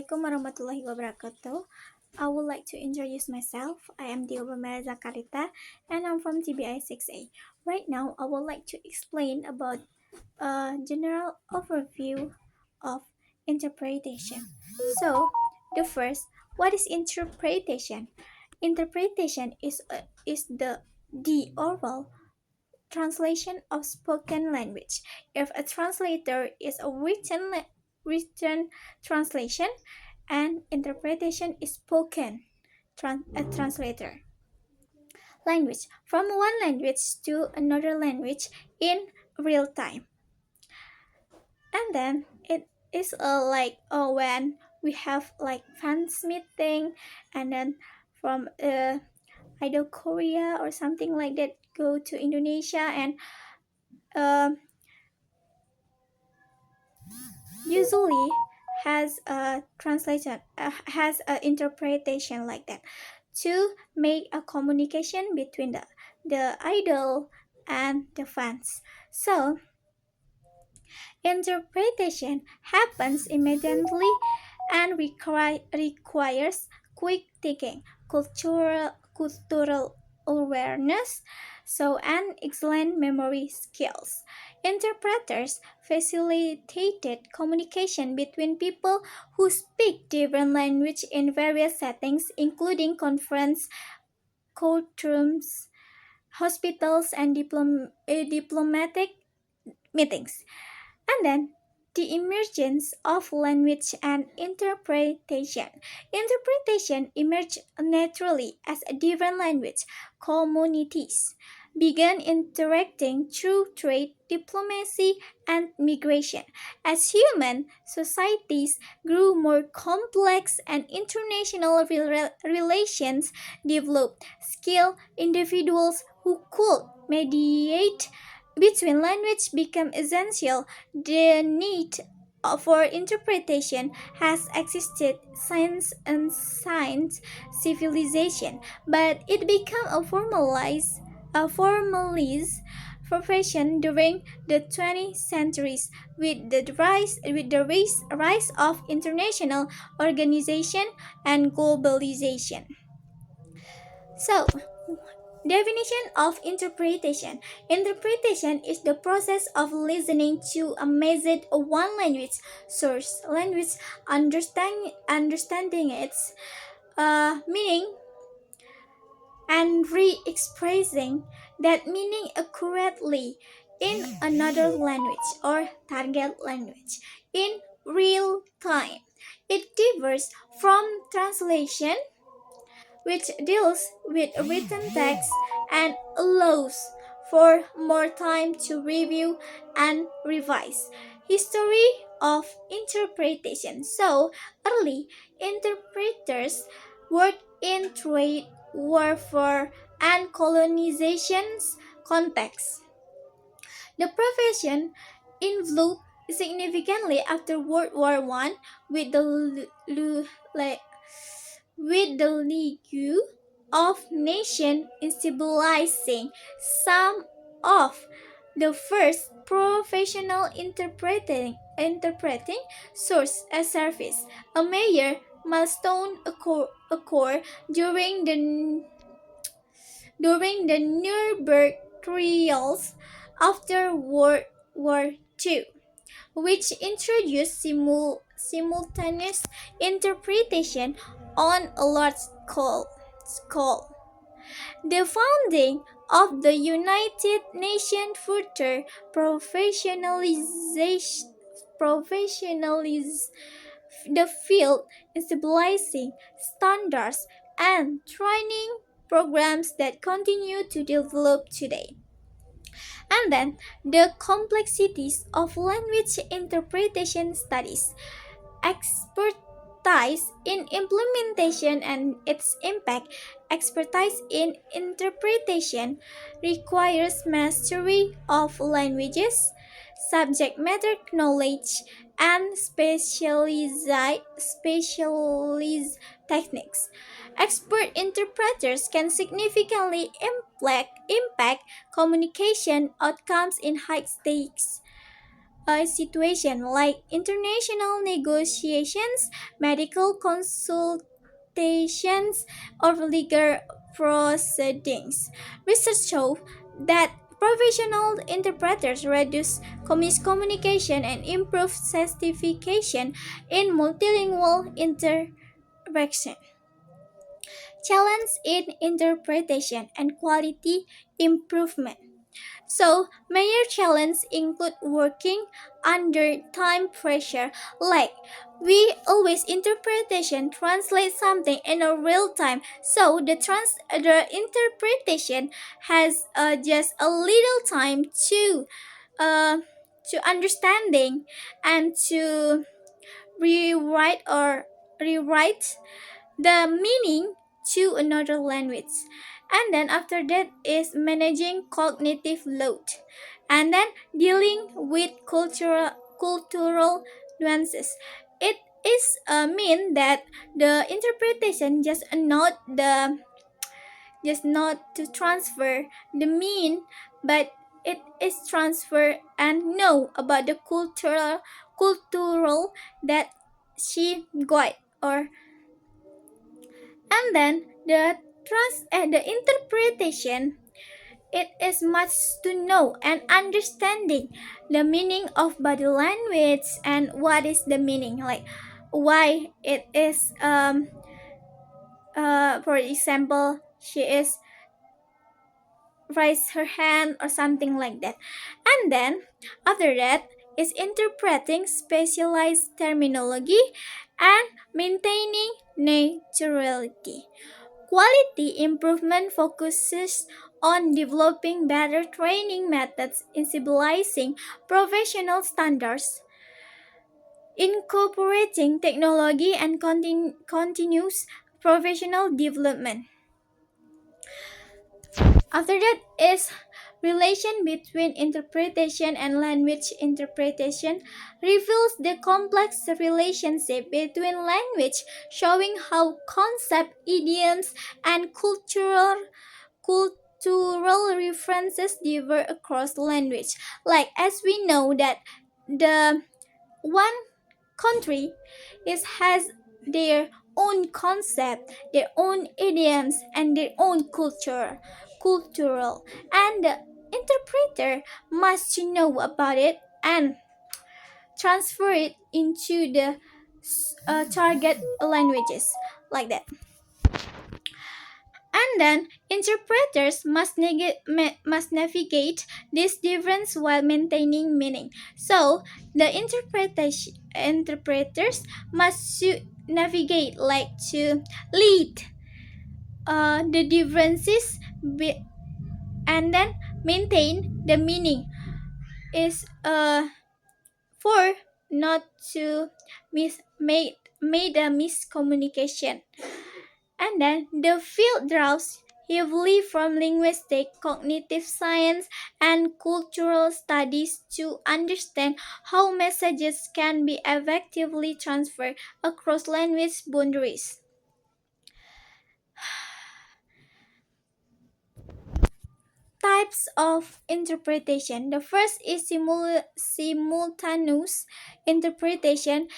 Assalamualaikum warahmatullahi wabarakatuh. I would like to introduce myself. I am Dioba Meliza Karlita and I'm from TBI 6A. Right now, I would like to explain about a general overview of interpretation. So, the first, what is interpretation? Interpretation is the oral translation of spoken language. If a translator is a written translation, and interpretation is spoken a translator. Language from one language to another language in real time. And then it is like when we have like fans meeting and then from either Korea or something like that go to Indonesia and uh, usually has a translation has an interpretation like that to make a communication between the idol and the fans. So interpretation happens immediately and requires quick thinking, cultural awareness, and excellent memory skills. Interpreters facilitated communication between people who speak different language in various settings, including conference, courtrooms, hospitals, and diplomatic meetings. And then the emergence of language and interpretation. Interpretation emerged naturally as different language communities began interacting through trade, diplomacy, and migration. As human societies grew more complex and international relations developed, skilled individuals who could mediate between language became essential. The need for interpretation has existed since ancient civilization, but it became a formalized profession during the 20th centuries with the rise of international organization and globalization. So, definition of interpretation. Interpretation is the process of listening to a message of one language source language, understanding its meaning and re-expressing that meaning accurately in another language or target language in real time. It differs from translation, which deals with written text and allows for more time to review and revise. History of interpretation. So, early interpreters worked in trade, warfare, and colonization's context. The profession evolved significantly after World War One with the League of Nations stabilizing some of the first professional interpreting source service, a major milestone occurred during the Nuremberg trials after World War II, which introduced simultaneous interpretation on a large scale. The founding of the United Nations further professionalized the field, stabilizing standards and training programs that continue to develop today. And then the complexities of language interpretation studies. Expertise in implementation and its impact. Expertise in interpretation requires mastery of languages, subject matter knowledge, and specialized techniques. Expert interpreters can significantly impact communication outcomes in high stakes a situation like international negotiations, medical consultations, or legal proceedings. Research shows that professional interpreters reduce miscommunication and improve certification in multilingual interaction. Challenge in interpretation and quality improvement. So, major challenges include working under time pressure, like we always interpretation translate something in a real time. So the interpretation has just a little time uh, to understanding and to rewrite the meaning to another language. And then after that is managing cognitive load. And then dealing with cultural nuances. It is mean that the interpretation just not to transfer the mean, but it is transfer and know about the cultural that she got, or and then the interpretation, it is much to know and understanding the meaning of body language and what is the meaning, like why it is for example she is raise her hand or something like that. And then after that is interpreting specialized terminology and maintaining neutrality. Quality improvement focuses on developing better training methods in stabilizing professional standards, incorporating technology and continuous professional development. After that is relation between interpretation and language. Interpretation reveals the complex relationship between language, showing how concept, idioms, and cultural references differ across language. Like as we know that the one country has their own concept, their own idioms, and their own cultural, and the interpreter must know about it and transfer it into the target languages, like that. And then interpreters must navigate this difference while maintaining meaning. So the interpreters must navigate, like to lead the differences and then maintain the meaning is for not to made a miscommunication. And then the field draws heavily from linguistic, cognitive science, and cultural studies to understand how messages can be effectively transferred across language boundaries. Types of interpretation. The first is simultaneous interpretation,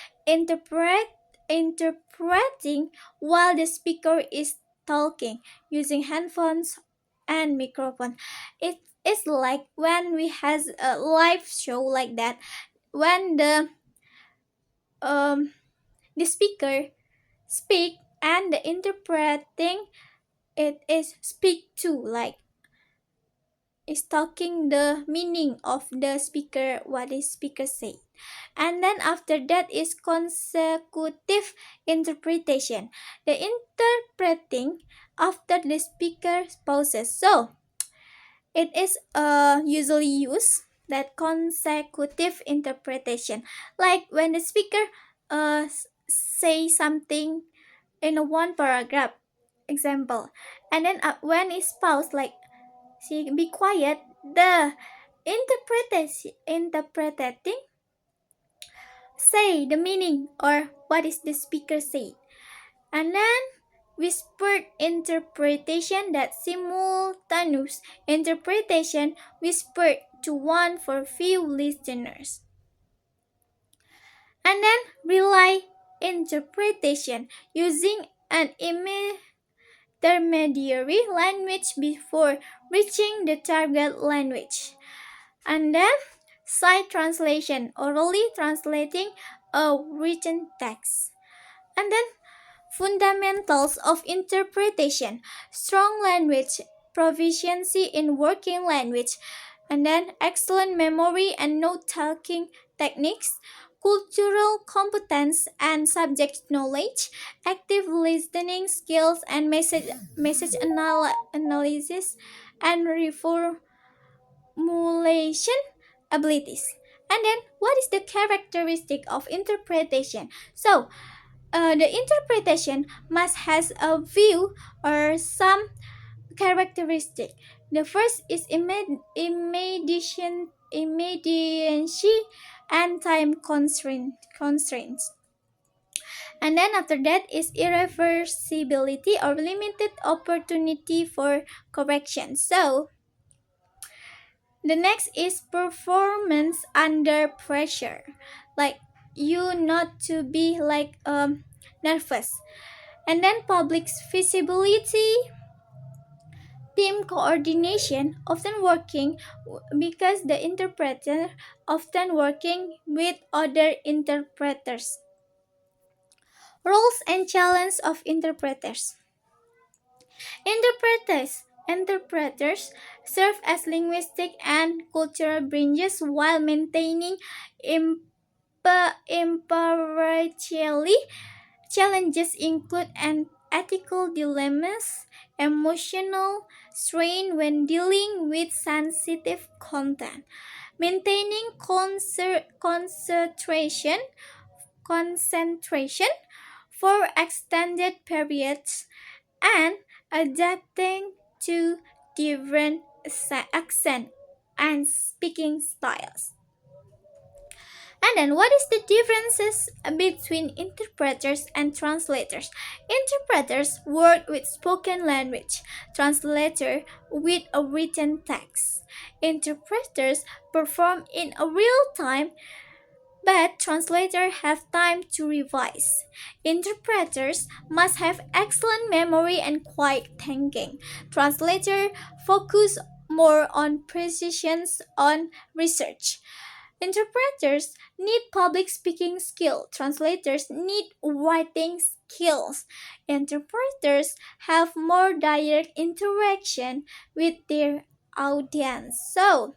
interpreting while the speaker is talking using headphones and microphone. It is like when we has a live show like that, when um the speaker speak and the interpreting it is speak to, like is talking the meaning of the speaker, what the speaker say. And then after that is consecutive interpretation, the interpreting after the speaker pauses. So it is usually used that consecutive interpretation, like when the speaker say something in a one paragraph example, and then when it's paused, like she be quiet, the interpreting say the meaning or what is the speaker say. And then whispered interpretation, that simultaneous interpretation whispered to one for few listeners. and then rely interpretation using an intermediary language before reaching the target language. And then side translation, orally translating a written text. And then fundamentals of interpretation, strong language proficiency in working language, and then excellent memory and note taking techniques, cultural competence and subject knowledge, active listening skills and analysis and reformulation abilities. And then what is the characteristic of interpretation? So the interpretation must has a view or some characteristic. The first is immediacy and time constraints. And then after that is irreversibility or limited opportunity for correction. So the next is performance under pressure. Like you not to be like nervous. And then public visibility, team coordination, often working because the interpreter often working with other interpreters. Roles and challenges of interpreters. Interpreters serve as linguistic and cultural bridges while maintaining impartiality. Challenges include an ethical dilemmas, emotional strain when dealing with sensitive content, maintaining concentration for extended periods, and adapting to different accent and speaking styles. And then what is the differences between interpreters and translators? Interpreters work with spoken language, translator with a written text. Interpreters perform in a real time, but translators have time to revise. Interpreters must have excellent memory and quick thinking. Translators focus more on precision on research. Interpreters need public speaking skill. Translators need writing skills. Interpreters have more direct interaction with their audience. So,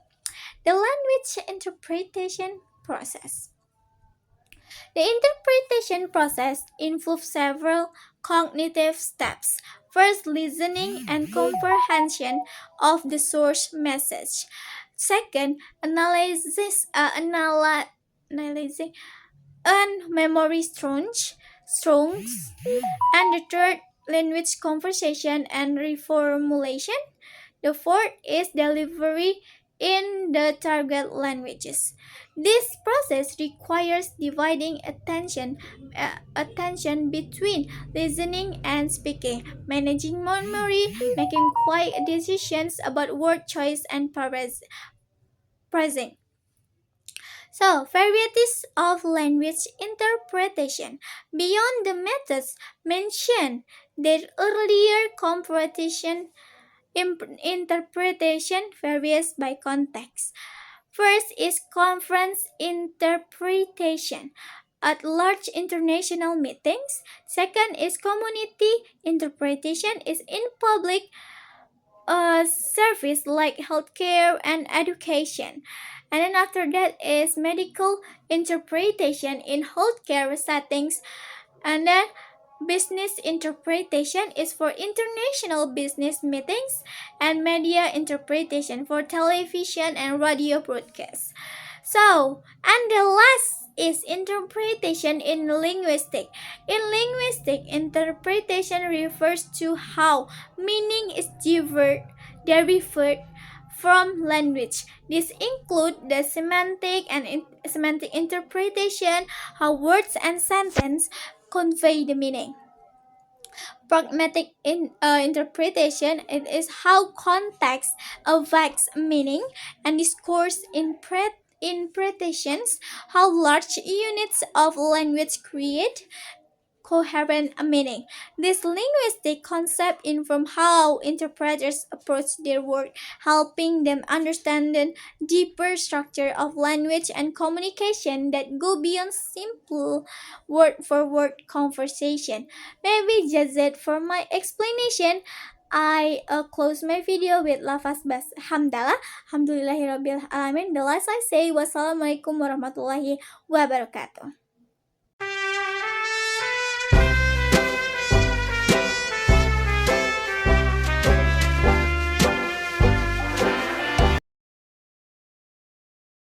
the language interpretation process. The interpretation process involves several cognitive steps. First, listening and comprehension of the source message. Second, analyzing and memory strongs. And the third, language conversation and reformulation. The fourth is delivery in the target languages. This process requires dividing attention between listening and speaking, managing memory, making quick decisions about word choice and phrasing. So, varieties of language interpretation. Beyond the methods mentioned, their earlier competition interpretation varies by context. First is conference interpretation at large international meetings. Second is community interpretation is in public service like healthcare and education. And then after that is medical interpretation in healthcare settings. And then business interpretation is for international business meetings, and media interpretation for television and radio broadcasts. So, and the last is interpretation in linguistic. In linguistic, interpretation refers to how meaning is derived from language. This include the semantic interpretation, how words and sentence convey the meaning. Pragmatic interpretation it is how context affects meaning, and discourse interpretations, how large units of language create coherent meaning. This linguistic concept inform how interpreters approach their work, helping them understand the deeper structure of language and communication that go beyond simple word-for-word conversation. Maybe just it for my explanation. I close my video with lafaz bas hamdalah. Alhamdulillahirabbil alamin. The last I say wassalamualaikum warahmatullahi wabarakatuh.